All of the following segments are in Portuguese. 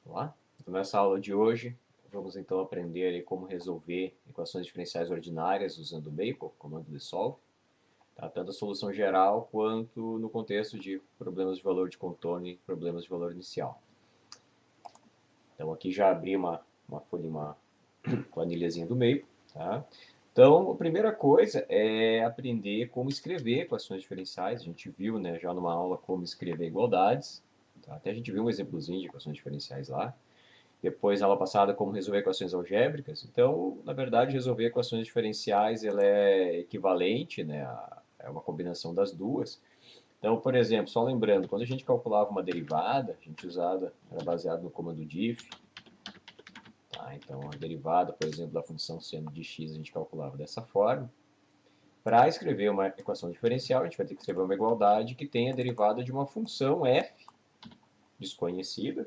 Vamos lá? Então, nessa aula de hoje, vamos então aprender aí como resolver equações diferenciais ordinárias usando o Maple, comando de solve, tá? Tanto a solução geral quanto no contexto de problemas de valor de contorno e problemas de valor inicial. Então aqui já abri uma folha, uma planilhazinha do Maple, tá? Então, a primeira coisa é aprender como escrever equações diferenciais. A gente viu, né, já numa aula como escrever igualdades, tá? Até a gente viu um exemplozinho de equações diferenciais lá. Depois, na aula passada, como resolver equações algébricas. Então, na verdade, resolver equações diferenciais ela é equivalente, né, é uma combinação das duas. Então, por exemplo, só lembrando, quando a gente calculava uma derivada, a gente usava, era baseado no comando diff. Tá? Então, a derivada, por exemplo, da função seno de x, a gente calculava dessa forma. Para escrever uma equação diferencial, a gente vai ter que escrever uma igualdade que tenha a derivada de uma função f desconhecida,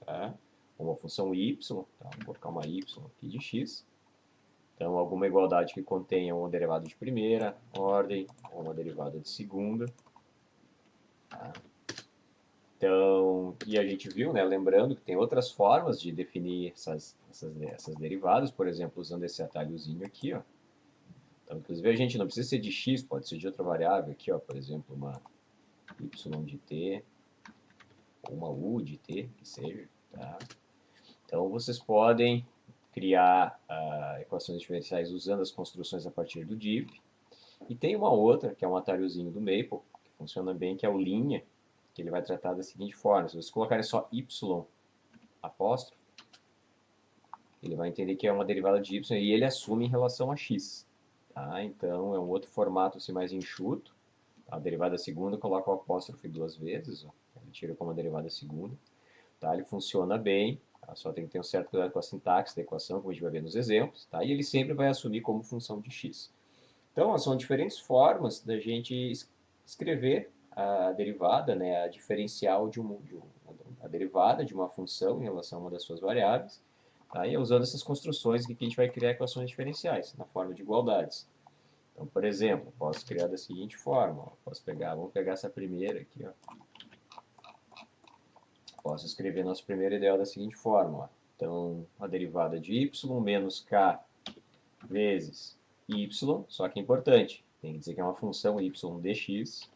tá? Uma função y, tá? Vou colocar uma y aqui de x. Então, alguma igualdade que contenha uma derivada de primeira ordem ou uma derivada de segunda. Tá? Então, e a gente viu, né, lembrando que tem outras formas de definir essas derivadas, por exemplo, usando esse atalhozinho aqui, ó. Então, inclusive, a gente não precisa ser de x, pode ser de outra variável aqui, ó, por exemplo, uma y de t, ou uma u de t, que seja. Tá? Então, vocês podem criar equações diferenciais usando as construções a partir do div. E tem uma outra, que é um atalhozinho do Maple, que funciona bem, que é o linha, que ele vai tratar da seguinte forma. Se vocês colocarem só y apóstrofo, ele vai entender que é uma derivada de y e ele assume em relação a x. Tá? Então, é um outro formato assim, mais enxuto. A derivada segunda coloca o apóstrofo duas vezes, ó. Ele tira como a derivada segunda. Tá? Ele funciona bem, tá? Só tem que ter um certo cuidado com a sintaxe da equação, como a gente vai ver nos exemplos. Tá? E ele sempre vai assumir como função de x. Então, são diferentes formas da gente escrever a derivada, né, a diferencial a derivada de uma função em relação a uma das suas variáveis, tá? E usando essas construções que a gente vai criar equações diferenciais, na forma de igualdades. Então, por exemplo, posso criar da seguinte forma, ó, vamos pegar essa primeira aqui, ó. Posso escrever nosso primeiro ideal da seguinte forma, ó. Então, a derivada de y menos k vezes y, só que é importante, tem que dizer que é uma função y dx,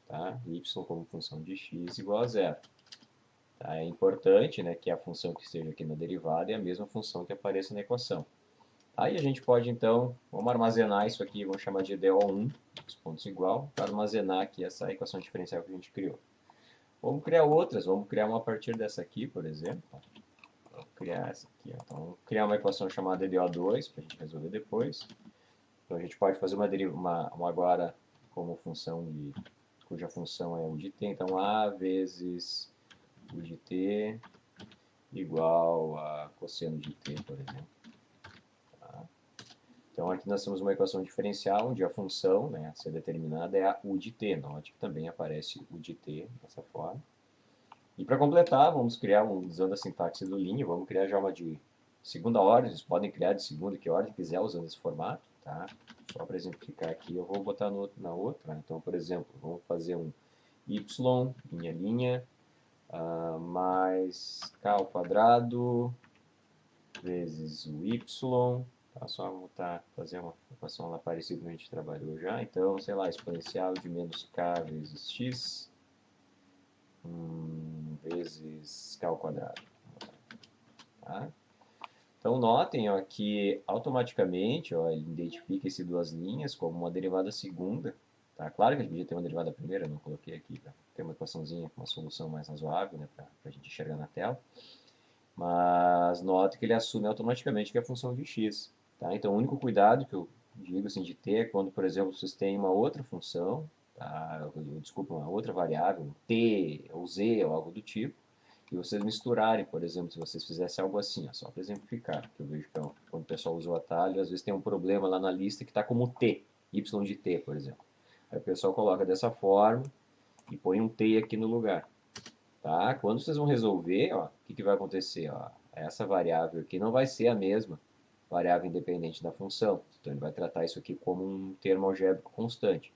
tá? Y como função de x igual a zero. Tá? É importante, né, que a função que esteja aqui na derivada é a mesma função que apareça na equação. Aí a gente pode, então, vamos armazenar isso aqui, vamos chamar de DO1, os pontos igual, para armazenar aqui essa equação diferencial que a gente criou. Vamos criar outras, vamos criar uma a partir dessa aqui, por exemplo. Vamos criar essa aqui. Ó. Então, vamos criar uma equação chamada DO2, para a gente resolver depois. Então, a gente pode fazer uma agora como função cuja função é u de t. Então, a vezes u de t igual a cosseno de t, por exemplo. Tá? Então, aqui nós temos uma equação diferencial, onde a função, né, a ser determinada é a u de t. Note que também aparece u de t dessa forma. E para completar, vamos criar, usando a sintaxe do linha, vamos criar já uma de segunda ordem. Vocês podem criar de segunda que ordem quiser usando esse formato. Tá? Só para exemplificar aqui, eu vou botar na outra. Então, por exemplo, vamos fazer um y, linha, mais k ao quadrado vezes o y. Tá? Só botar, fazer uma equação lá parecida que a gente trabalhou já. Então, sei lá, exponencial de menos k vezes x vezes k ao quadrado. Tá? Então, notem ó, que automaticamente ó, ele identifica essas duas linhas como uma derivada segunda. Tá? Claro que ele podia ter uma derivada primeira, não coloquei aqui para ter uma equaçãozinha com uma solução mais razoável, né, para a gente enxergar na tela. Mas note que ele assume automaticamente que é a função de x. Tá? Então, o único cuidado que eu digo assim, de ter é quando, por exemplo, vocês têm uma outra função, tá? Desculpa, uma outra variável, um t ou z ou algo do tipo, e vocês misturarem, por exemplo, se vocês fizessem algo assim, ó, só para exemplificar, que eu vejo que quando o pessoal usa o atalho, às vezes tem um problema lá na lista que está como t, y de t, por exemplo. Aí o pessoal coloca dessa forma e põe um t aqui no lugar. Tá? Quando vocês vão resolver, ó, o que vai acontecer? Ó? Essa variável aqui não vai ser a mesma variável independente da função. Então ele vai tratar isso aqui como um termo algébrico constante.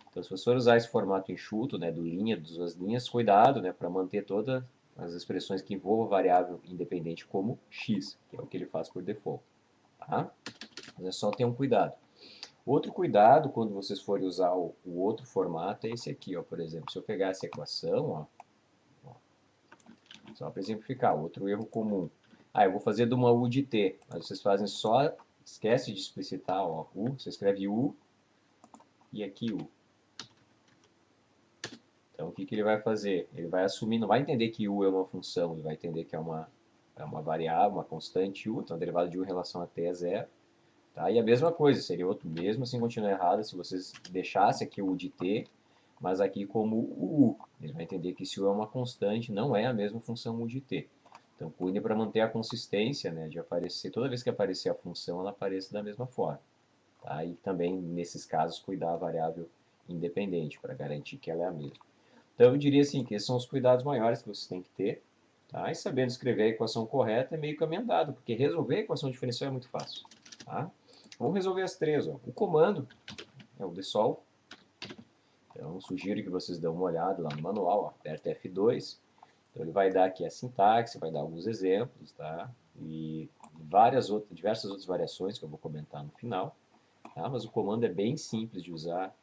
Então se você for usar esse formato enxuto, né, do linha, das duas linhas, cuidado, né, para manter toda as expressões que envolvam variável independente como x, que é o que ele faz por default. Tá? Mas é só ter um cuidado. Outro cuidado quando vocês forem usar o outro formato é esse aqui, ó, por exemplo. Se eu pegar essa equação, ó, só para exemplificar, outro erro comum. Eu vou fazer de uma u de t, mas vocês fazem só, esquece de explicitar, ó, u, você escreve u e aqui u. Então, o que ele vai fazer? Ele vai assumir, não vai entender que u é uma função, ele vai entender que é uma variável, uma constante u, então a derivada de u em relação a t é zero. Tá? E a mesma coisa, seria outro mesmo, assim continua errado, se vocês deixassem aqui o u de t, mas aqui como o u. Ele vai entender que se u é uma constante, não é a mesma função u de t. Então, cuide para manter a consistência, né, de aparecer, toda vez que aparecer a função, ela apareça da mesma forma. Tá? E também, nesses casos, cuidar a variável independente, para garantir que ela é a mesma. Então, eu diria assim, que esses são os cuidados maiores que vocês têm que ter. Tá? E sabendo escrever a equação correta é meio caminho andado, porque resolver a equação diferencial é muito fácil. Tá? Vamos resolver as três. Ó. O comando é o desolve. Então, sugiro que vocês dêem uma olhada lá no manual. Ó. Aperta F2. Então, ele vai dar aqui a sintaxe, vai dar alguns exemplos, tá? E diversas outras variações que eu vou comentar no final. Tá? Mas o comando é bem simples de usar.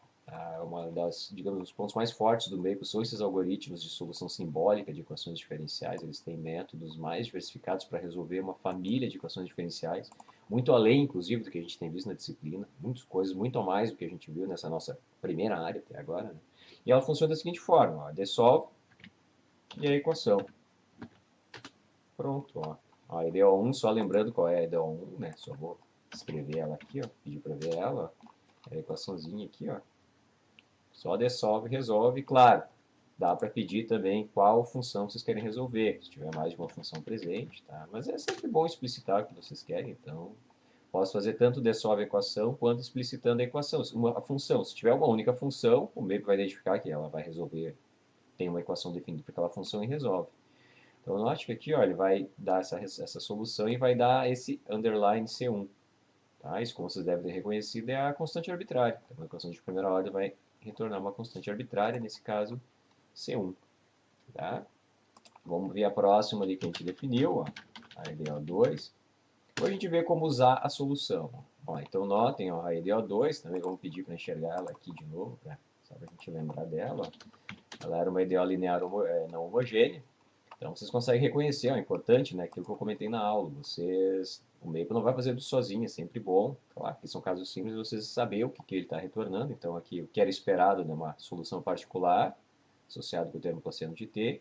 Uma das, digamos, os pontos mais fortes do Maple são esses algoritmos de solução simbólica de equações diferenciais. Eles têm métodos mais diversificados para resolver uma família de equações diferenciais, muito além, inclusive, do que a gente tem visto na disciplina, muitas coisas, muito a mais do que a gente viu nessa nossa primeira área até agora. Né? E ela funciona da seguinte forma: ó, dissolve e a equação. Pronto, ó. A EDO1, só lembrando qual é a EDO1, né? Só vou escrever ela aqui, ó. Pedir para ver ela, ó. É a equaçãozinha aqui, ó. Só dissolve, resolve. Claro, dá para pedir também qual função vocês querem resolver, se tiver mais de uma função presente, tá? Mas é sempre bom explicitar o que vocês querem, então posso fazer tanto dissolve a equação quanto explicitando a equação. A função, se tiver uma única função, o MEP vai identificar que ela vai resolver, tem uma equação definida para aquela função e resolve. Então note que aqui ó, ele vai dar essa solução e vai dar esse underline C1. Tá? Isso, como vocês devem ter reconhecido, é a constante arbitrária. Então, a equação de primeira ordem vai retornar uma constante arbitrária, nesse caso C1. Tá? Vamos ver a próxima ali que a gente definiu, ó, a EDO2. Depois a gente vê como usar a solução. Ó, então notem ó, a EDO2, também vamos pedir para enxergar ela aqui de novo, só para a gente lembrar dela. Ó. Ela era uma EDO linear não homogênea. Então vocês conseguem reconhecer, é importante, né, aquilo que eu comentei na aula. O Maple não vai fazer tudo sozinho, é sempre bom. Claro que são casos simples, vocês saber o que ele está retornando. Então aqui o que era esperado, né, uma solução particular, associado com o termo cosseno de t,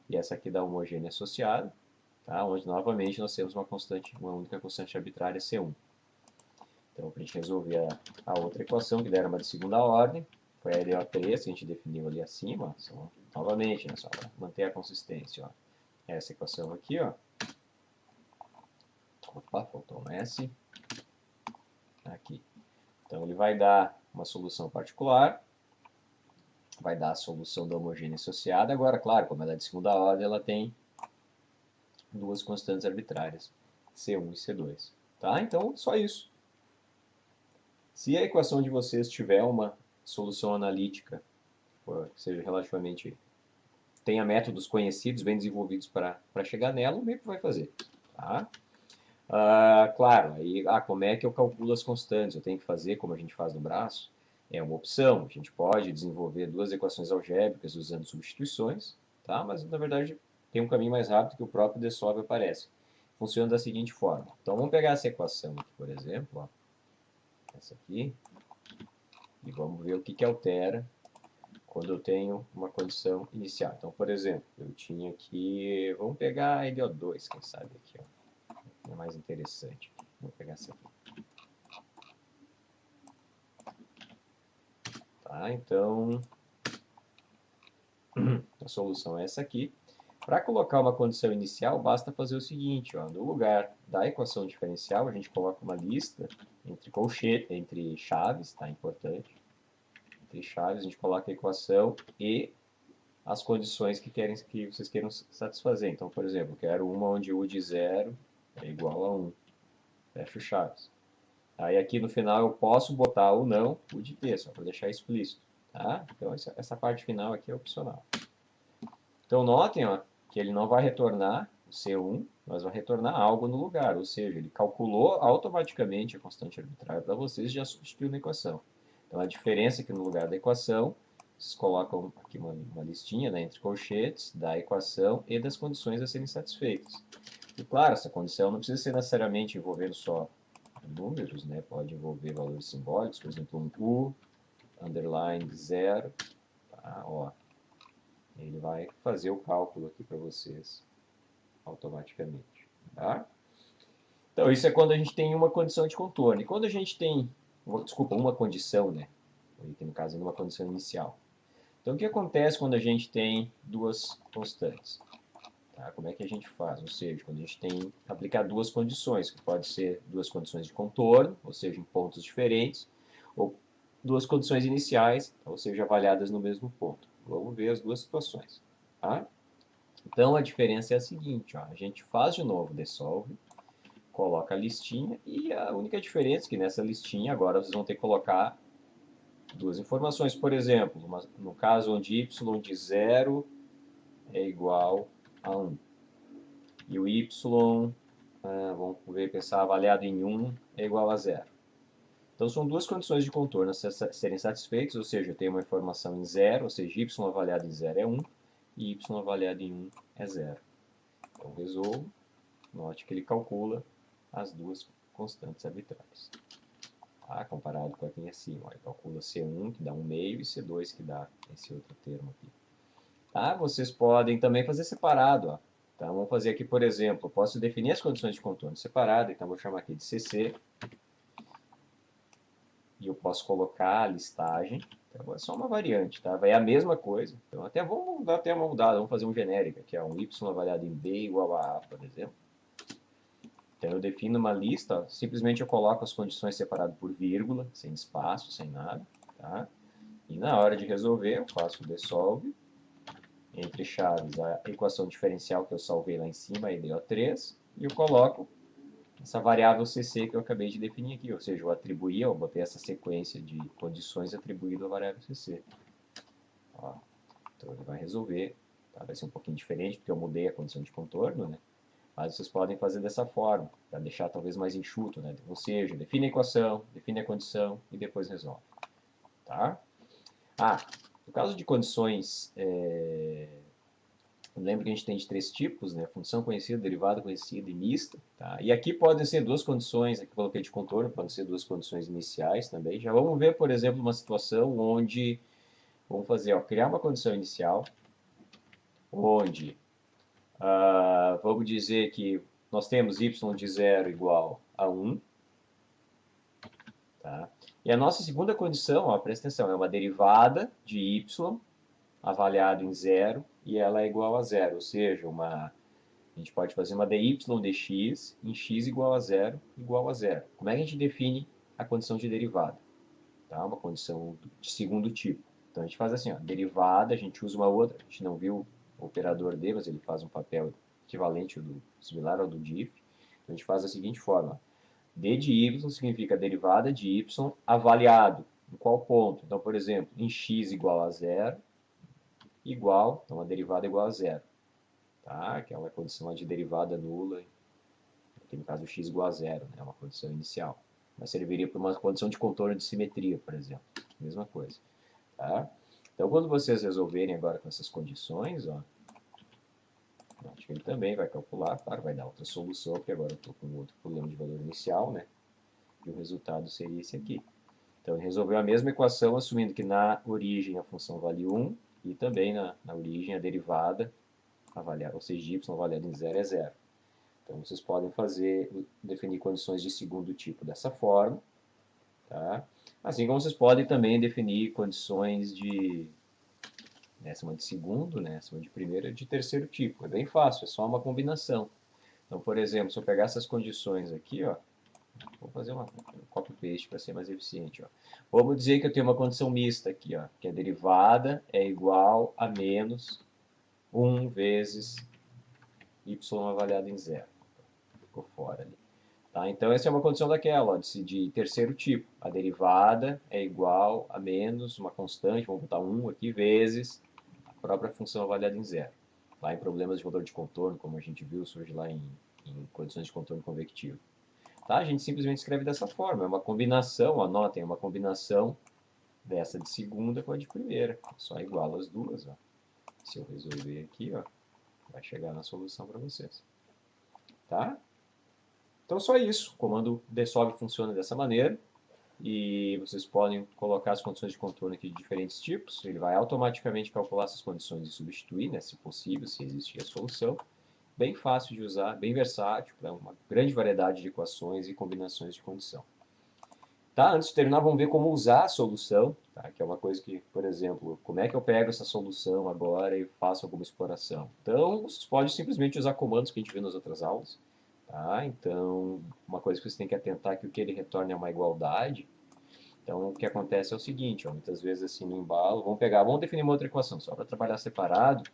e essa aqui da homogênea associada, tá, onde novamente nós temos uma única constante arbitrária C1. Então para a gente resolver a outra equação, que era uma de segunda ordem, foi a EDO3 que a gente definiu ali acima, novamente, né, só para manter a consistência, ó. Essa equação aqui, ó. Opa, faltou um S. Aqui. Então ele vai dar uma solução particular, vai dar a solução da homogênea associada. Agora, claro, como ela é de segunda ordem, ela tem duas constantes arbitrárias, C1 e C2. Tá? Então, só isso. Se a equação de vocês tiver uma solução analítica, que seja relativamente tenha métodos conhecidos, bem desenvolvidos para chegar nela, o MEP vai fazer. Tá? Claro, aí, como é que eu calculo as constantes? Eu tenho que fazer como a gente faz no braço? É uma opção. A gente pode desenvolver duas equações algébricas usando substituições, tá? Mas na verdade tem um caminho mais rápido que o próprio dissolve aparece. Funciona da seguinte forma. Então vamos pegar essa equação aqui, por exemplo, ó, essa aqui, e vamos ver o que altera quando eu tenho uma condição inicial. Então, por exemplo, eu tinha aqui, vamos pegar a EDO2, quem sabe aqui, ó. É mais interessante. Vou pegar essa aqui. Tá, então, a solução é essa aqui. Para colocar uma condição inicial, basta fazer o seguinte, ó, no lugar da equação diferencial, a gente coloca uma lista entre chaves, tá, importante. Entre chaves, a gente coloca a equação e as condições que vocês queiram satisfazer. Então, por exemplo, eu quero uma onde u de 0 é igual a 1. Fecho chaves. Aí aqui no final eu posso botar ou não o de t, só para deixar explícito. Tá? Então essa parte final aqui é opcional. Então notem ó, que ele não vai retornar o C1, mas vai retornar algo no lugar, ou seja, ele calculou automaticamente a constante arbitrária para vocês e já substituiu na equação. Então a diferença aqui no lugar da equação, vocês colocam aqui uma listinha, né, entre colchetes da equação e das condições a serem satisfeitas. E claro, essa condição não precisa ser necessariamente envolvendo só números, né, pode envolver valores simbólicos, por exemplo, um U, underline 0, tá, ó. Ele vai fazer o cálculo aqui para vocês automaticamente, tá? Então, isso é quando a gente tem uma condição de contorno. E quando a gente tem, desculpa, uma condição, né? Aqui no caso, uma condição inicial. Então, o que acontece quando a gente tem duas constantes? Tá? Como é que a gente faz? Ou seja, quando a gente tem aplicar duas condições, que pode ser duas condições de contorno, ou seja, em pontos diferentes, ou duas condições iniciais, ou seja, avaliadas no mesmo ponto. Vamos ver as duas situações. Tá? Então, a diferença é a seguinte, ó, a gente faz de novo, dissolve, coloca a listinha, e a única diferença é que nessa listinha agora vocês vão ter que colocar duas informações. Por exemplo, no caso onde y de 0 é igual a 1. E o y, vamos ver, pensar, avaliado em 1 é igual a 0. Então, são duas condições de contorno a serem satisfeitas, ou seja, eu tenho uma informação em 0, ou seja, y avaliado em 0 é 1, e y avaliado em 1 é 0. Então, resolvo, note que ele calcula as duas constantes arbitrárias. Tá? Comparado com aqui acima, ele calcula C1, que dá 1 meio, e C2, que dá esse outro termo aqui. Tá? Vocês podem também fazer separado, ó. Então, vamos fazer aqui, por exemplo, posso definir as condições de contorno separado, então vou chamar aqui de CC, e eu posso colocar a listagem, então é só uma variante, tá? Vai a mesma coisa, então até vamos dar uma mudada, vamos fazer um genérico, que é um y avaliado em b igual a a, por exemplo. Então eu defino uma lista, ó, simplesmente eu coloco as condições separadas por vírgula, sem espaço, sem nada, tá? E na hora de resolver, eu faço o dissolve, entre chaves a equação diferencial que eu salvei lá em cima, a EDO3, e eu coloco essa variável CC que eu acabei de definir aqui, ou seja, eu atribuí, eu botei essa sequência de condições atribuído à variável CC. Ó, então ele vai resolver, tá? Vai ser um pouquinho diferente, porque eu mudei a condição de contorno, né? Mas vocês podem fazer dessa forma, para deixar talvez mais enxuto, né? Ou seja, define a equação, define a condição e depois resolve. Tá? No caso de condições, lembra que a gente tem de três tipos, né? Função conhecida, derivada conhecida e mista. Tá? E aqui podem ser duas condições, aqui coloquei de contorno, podem ser duas condições iniciais também. Já vamos ver, por exemplo, uma situação onde, vamos fazer, ó, criar uma condição inicial, onde, vamos dizer que nós temos y de 0 igual a 1. Tá? E a nossa segunda condição, ó, presta atenção, é uma derivada de y avaliado em 0 e ela é igual a 0, ou seja, a gente pode fazer uma dy dx em x igual a 0 igual a 0. Como é que a gente define a condição de derivada? Tá? Uma condição de segundo tipo. Então a gente faz assim, ó, derivada, a gente usa uma outra, a gente não viu o operador D, mas ele faz um papel equivalente, similar ao do diff. Então a gente faz da seguinte forma, d de y significa a derivada de y avaliado em qual ponto? Então, por exemplo, em x igual a 0, igual, então a derivada é igual a 0. Tá? Aquela condição de derivada nula, aqui no caso x igual a 0, né? É uma condição inicial. Mas serviria para uma condição de contorno de simetria, por exemplo. Mesma coisa. Tá? Então, quando vocês resolverem agora com essas condições, ó, acho que ele também vai calcular, claro, vai dar outra solução, porque agora eu estou com outro problema de valor inicial, né? E o resultado seria esse aqui. Então, ele resolveu a mesma equação, assumindo que na origem a função vale 1 e também na origem a derivada, ou seja, y avaliado em 0 é 0. Então, vocês podem definir condições de segundo tipo dessa forma. Tá? Assim como vocês podem também definir condições de essa de segundo, né, essa de primeiro, de terceiro tipo. É bem fácil, é só uma combinação. Então, por exemplo, se eu pegar essas condições aqui, ó, vou fazer um copy-paste para ser mais eficiente. Ó. Vamos dizer que eu tenho uma condição mista aqui, ó, que a derivada é igual a menos 1 vezes y avaliado em 0. Ficou fora ali. Tá? Então, essa é uma condição daquela, ó, de terceiro tipo. A derivada é igual a menos uma constante, vamos botar 1 aqui, vezes a própria função avaliada em 0. Lá em problemas de valor de contorno, como a gente viu, surge lá em condições de contorno convectivo. Tá? A gente simplesmente escreve dessa forma, é uma combinação, anotem, é uma combinação dessa de segunda com a de primeira. Só igualo as duas, ó. Se eu resolver aqui, ó, vai chegar na solução para vocês. Tá? Então só isso, o comando desolve funciona dessa maneira. E vocês podem colocar as condições de contorno aqui de diferentes tipos. Ele vai automaticamente calcular essas condições e substituir, né, se possível, se existir a solução. Bem fácil de usar, bem versátil, para uma grande variedade de equações e combinações de condição. Tá, antes de terminar, vamos ver como usar a solução, tá, que é uma coisa que, por exemplo, como é que eu pego essa solução agora e faço alguma exploração. Então, vocês podem simplesmente usar comandos que a gente viu nas outras aulas. Tá? Então, uma coisa que você tem que atentar é que o que ele retorna é uma igualdade. Então, o que acontece é o seguinte, ó, muitas vezes assim no embalo, vamos definir uma outra equação, só para trabalhar separado,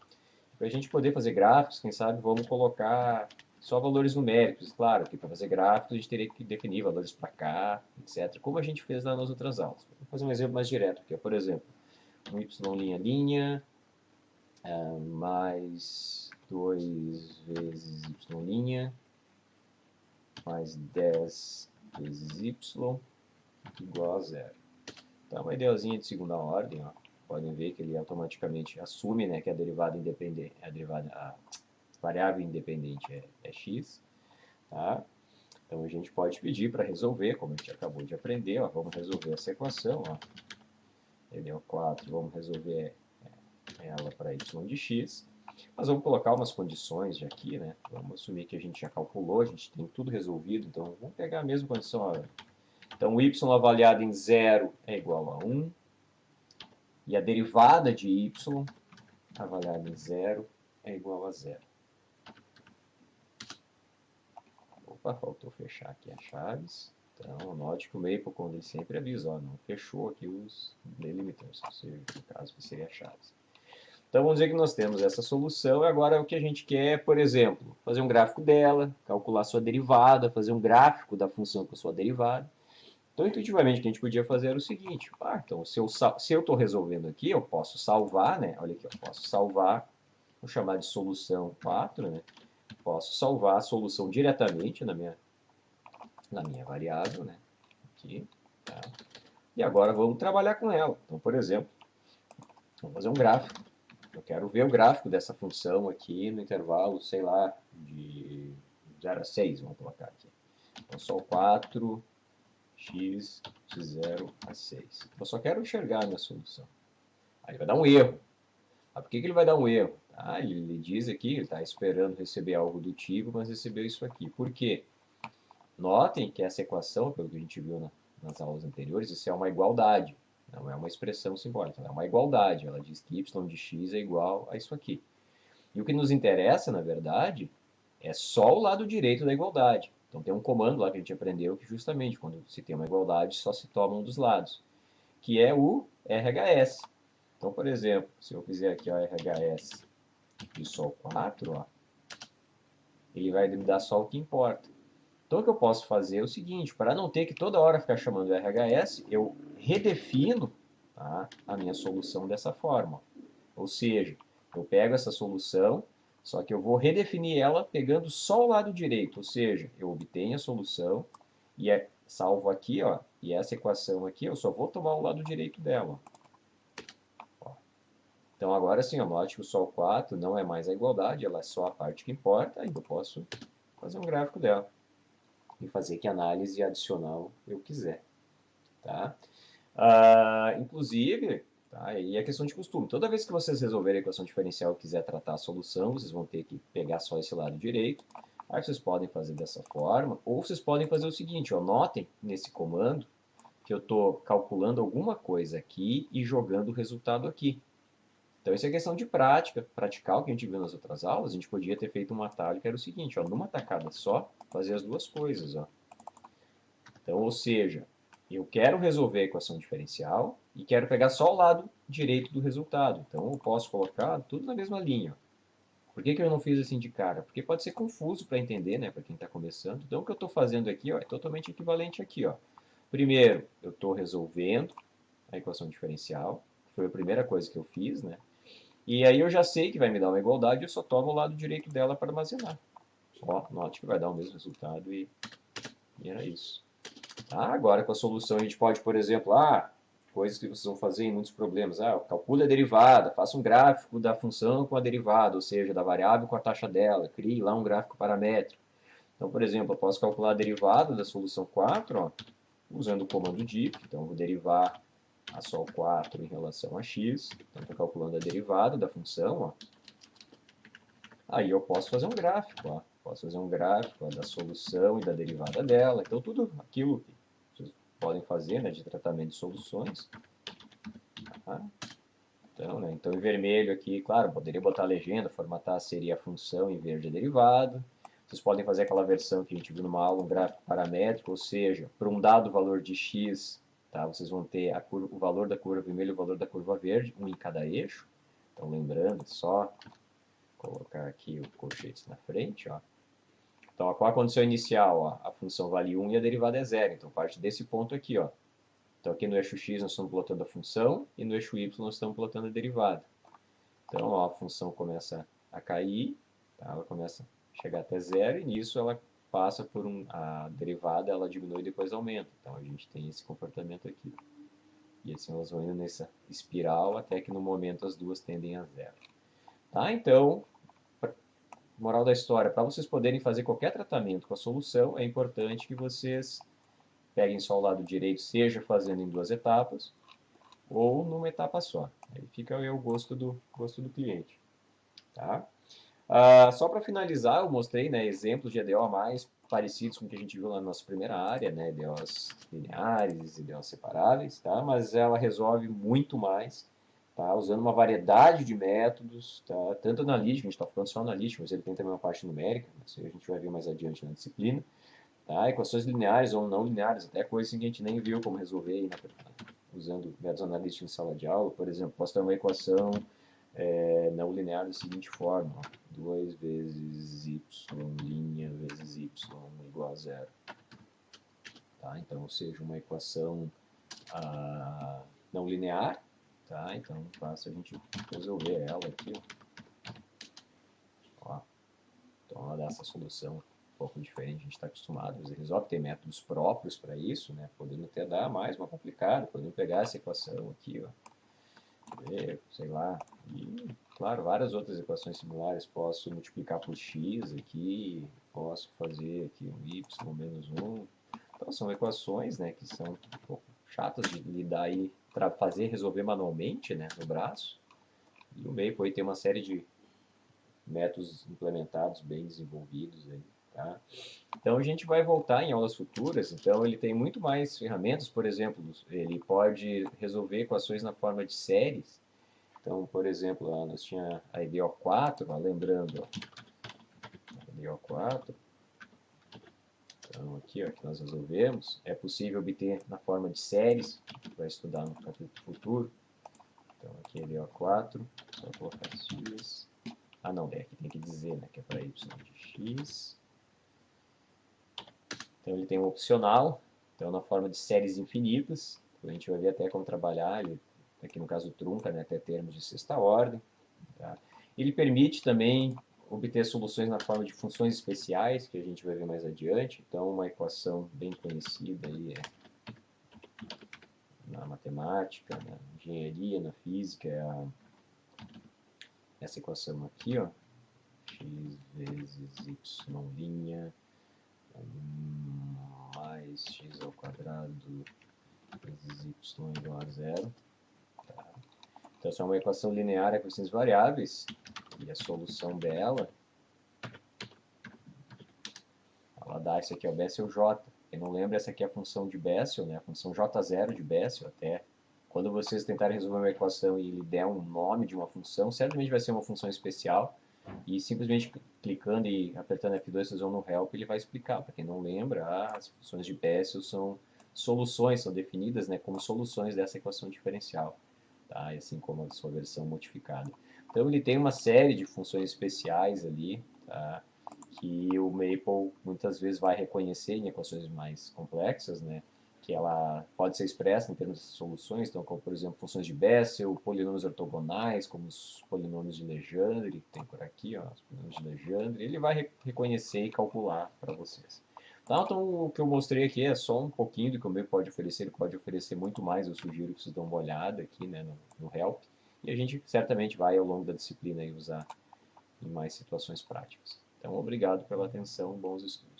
para a gente poder fazer gráficos, quem sabe vamos colocar só valores numéricos, claro, que para fazer gráficos a gente teria que definir valores para cá, etc., como a gente fez lá nas outras aulas. Vou fazer um exemplo mais direto aqui, por exemplo, um y', mais 2 vezes y', mais 10 vezes y, igual a zero. Então, uma idealzinha de segunda ordem, ó. Podem ver que ele automaticamente assume, né, que a derivada independente, a variável independente é x, tá? Então a gente pode pedir para resolver, como a gente acabou de aprender, ó, vamos resolver essa equação, ó. Ele é o 4, vamos resolver ela para y de x. Mas vamos colocar umas condições de aqui, né? Vamos assumir que a gente já calculou, a gente tem tudo resolvido, então vamos pegar a mesma condição, ó. Então, y avaliado em 0 é igual a 1. E a derivada de y avaliada em 0 é igual a 0. Opa, faltou fechar aqui as chaves. Então, note que o Maple, quando ele sempre avisa, ó, não fechou aqui os delimiters, ou seja, no caso que seria as chaves. Então, vamos dizer que nós temos essa solução. E agora, o que a gente quer, por exemplo, fazer um gráfico dela, calcular sua derivada, fazer um gráfico da função com a sua derivada. Então, intuitivamente, o que a gente podia fazer era o seguinte, então, se eu estou resolvendo aqui, eu posso salvar, né? Olha aqui, eu posso salvar, vou chamar de solução 4, né? Posso salvar a solução diretamente na minha variável, né? Aqui, tá? E agora vamos trabalhar com ela. Então, por exemplo, vamos fazer um gráfico. Eu quero ver o gráfico dessa função aqui no intervalo, sei lá, de 0 a 6, vamos colocar aqui. Então, só o 4... x de 0 a 6. Eu só quero enxergar a minha solução. Aí vai dar um erro. Por que ele vai dar um erro? Ele diz aqui, ele está esperando receber algo do tipo, mas recebeu isso aqui. Por quê? Notem que essa equação, pelo que a gente viu nas aulas anteriores, isso é uma igualdade. Não é uma expressão simbólica, é uma igualdade. Ela diz que y de x é igual a isso aqui. E o que nos interessa, na verdade, é só o lado direito da igualdade. Então tem um comando lá que a gente aprendeu que justamente quando se tem uma igualdade só se toma um dos lados, que é o RHS. Então, por exemplo, se eu fizer aqui o RHS de só 4, ó, ele vai me dar só o que importa. Então o que eu posso fazer é o seguinte, para não ter que toda hora ficar chamando o RHS, eu redefino, tá, a minha solução dessa forma. Ou seja, eu pego essa solução, só que eu vou redefinir ela pegando só o lado direito, ou seja, eu obtenho a solução e salvo aqui, ó, e essa equação aqui eu só vou tomar o lado direito dela. Ó. Então agora sim, note que o Sol 4 não é mais a igualdade, ela é só a parte que importa, aí eu posso fazer um gráfico dela e fazer que análise adicional eu quiser. Tá? Inclusive, tá? E a questão de costume. Toda vez que vocês resolverem a equação diferencial e quiser tratar a solução, vocês vão ter que pegar só esse lado direito. Aí vocês podem fazer dessa forma, ou vocês podem fazer o seguinte, ó, notem nesse comando que eu estou calculando alguma coisa aqui e jogando o resultado aqui. Então isso é questão de prática, praticar o que a gente viu nas outras aulas. A gente podia ter feito um atalho que era o seguinte, ó, numa tacada só, fazer as duas coisas. Ó. Então, ou seja, eu quero resolver a equação diferencial e quero pegar só o lado direito do resultado. Então, eu posso colocar tudo na mesma linha. Por que eu não fiz assim de cara? Porque pode ser confuso para entender, né, para quem está começando. Então, o que eu estou fazendo aqui, ó, é totalmente equivalente aqui. Ó. Primeiro, eu estou resolvendo a equação diferencial. Foi a primeira coisa que eu fiz, né? E aí eu já sei que vai me dar uma igualdade, eu só tomo o lado direito dela para armazenar. Ó, note que vai dar o mesmo resultado e era isso. Tá? Agora com a solução a gente pode, por exemplo, coisas que vocês vão fazer em muitos problemas. Calcule a derivada, faça um gráfico da função com a derivada, ou seja, da variável com a taxa dela, crie lá um gráfico paramétrico. Então, por exemplo, eu posso calcular a derivada da solução 4, ó, usando o comando diff. Então, eu vou derivar a sol 4 em relação a x. Então, estou calculando a derivada da função. Ó. Aí eu posso fazer um gráfico. Ó. Posso fazer um gráfico da solução e da derivada dela. Então, tudo aquilo que vocês podem fazer, né, de tratamento de soluções. Tá? Então, em vermelho aqui, claro, poderia botar a legenda, formatar seria a função, em verde a derivada. Vocês podem fazer aquela versão que a gente viu numa aula, um gráfico paramétrico, ou seja, para um dado valor de x, tá, vocês vão ter o valor da curva vermelha e o valor da curva verde, um em cada eixo. Então, lembrando, só colocar aqui o colchete na frente. Ó. Então, qual a condição inicial? Ó? A função vale 1 e a derivada é 0. Então, parte desse ponto aqui. Ó. Então, aqui no eixo x nós estamos plotando a função e no eixo y nós estamos plotando a derivada. Então, ó, a função começa a cair, tá? Ela começa a chegar até 0 e nisso ela passa por a derivada, ela diminui e depois aumenta. Então, a gente tem esse comportamento aqui. E assim elas vão indo nessa espiral até que no momento as duas tendem a 0. Tá? Então, moral da história, para vocês poderem fazer qualquer tratamento com a solução, é importante que vocês peguem só o lado direito, seja fazendo em 2 etapas, ou numa etapa só. Aí fica o gosto do cliente. Tá? Só para finalizar, eu mostrei, né, exemplos de EDO mais parecidos com o que a gente viu lá na nossa primeira área, né, EDOs lineares, EDOs separáveis, tá? Mas ela resolve muito mais, tá? Usando uma variedade de métodos, tá? Tanto analítico, a gente está falando só analítico, mas ele tem também uma parte numérica, isso a gente vai ver mais adiante na disciplina. Tá? Equações lineares ou não lineares, até coisas que a gente nem viu como resolver aí, né, usando métodos analíticos em sala de aula. Por exemplo, posso ter uma equação não linear da seguinte forma: 2 vezes y' vezes y igual a 0. Tá? Então, ou seja, uma equação não linear. Tá? Então, basta a gente resolver ela aqui. Ó. Então, ela dá essa solução um pouco diferente, a gente está acostumado. Eles resolvem ter métodos próprios para isso, né? Podendo até dar mais uma complicada, podendo pegar essa equação aqui, ó, sei lá, e claro, várias outras equações similares. Posso multiplicar por x aqui, posso fazer aqui um y menos 1. Então são equações, né, que são um pouco chatas de lidar e fazer resolver manualmente, né, no braço. E o Maple tem uma série de métodos implementados, bem desenvolvidos aí, tá? Então a gente vai voltar em aulas futuras. Então ele tem muito mais ferramentas. Por exemplo, ele pode resolver equações na forma de séries. Então, por exemplo, nós tínhamos a EDO4, lembrando, ó, EDO4. Então aqui, ó, que nós resolvemos, é possível obter na forma de séries, que a gente vai estudar no capítulo futuro. Então aqui EDO4, só colocar x. Não, aqui tem que dizer, né, que é para y de x. Então ele tem um opcional, então na forma de séries infinitas. A gente vai ver até como trabalhar, ele, aqui no caso trunca, né, até termos de sexta ordem. Tá? Ele permite também obter soluções na forma de funções especiais, que a gente vai ver mais adiante. Então uma equação bem conhecida aí na matemática, na engenharia, na física, é essa equação aqui, ó, x vezes y' mais x ao quadrado vezes y igual a 0. Tá? Então, essa é uma equação linear com essas variáveis, e a solução dela, ela dá isso aqui, ó, Bessel J. Quem não lembra, essa aqui é a função de Bessel, né? A função J0 de Bessel. Até quando vocês tentarem resolver uma equação e ele der um nome de uma função, certamente vai ser uma função especial, e simplesmente clicando e apertando F2, vocês vão no Help, ele vai explicar. Para quem não lembra, as funções de Bessel são soluções, são definidas, né, como soluções dessa equação diferencial, tá? E assim como a sua versão modificada. Então ele tem uma série de funções especiais ali, tá? Que o Maple muitas vezes vai reconhecer em equações mais complexas, né? que ela pode ser expressa em termos de soluções, então, como por exemplo funções de Bessel, polinômios ortogonais, como os polinômios de Legendre, que tem por aqui, ó, os polinômios de Legendre, ele vai reconhecer e calcular para vocês. Tá, então, o que eu mostrei aqui é só um pouquinho do que o MEI pode oferecer, ele pode oferecer muito mais, eu sugiro que vocês dêem uma olhada aqui, né, no Help, e a gente certamente vai ao longo da disciplina aí, usar em mais situações práticas. Então, obrigado pela atenção, bons estudos.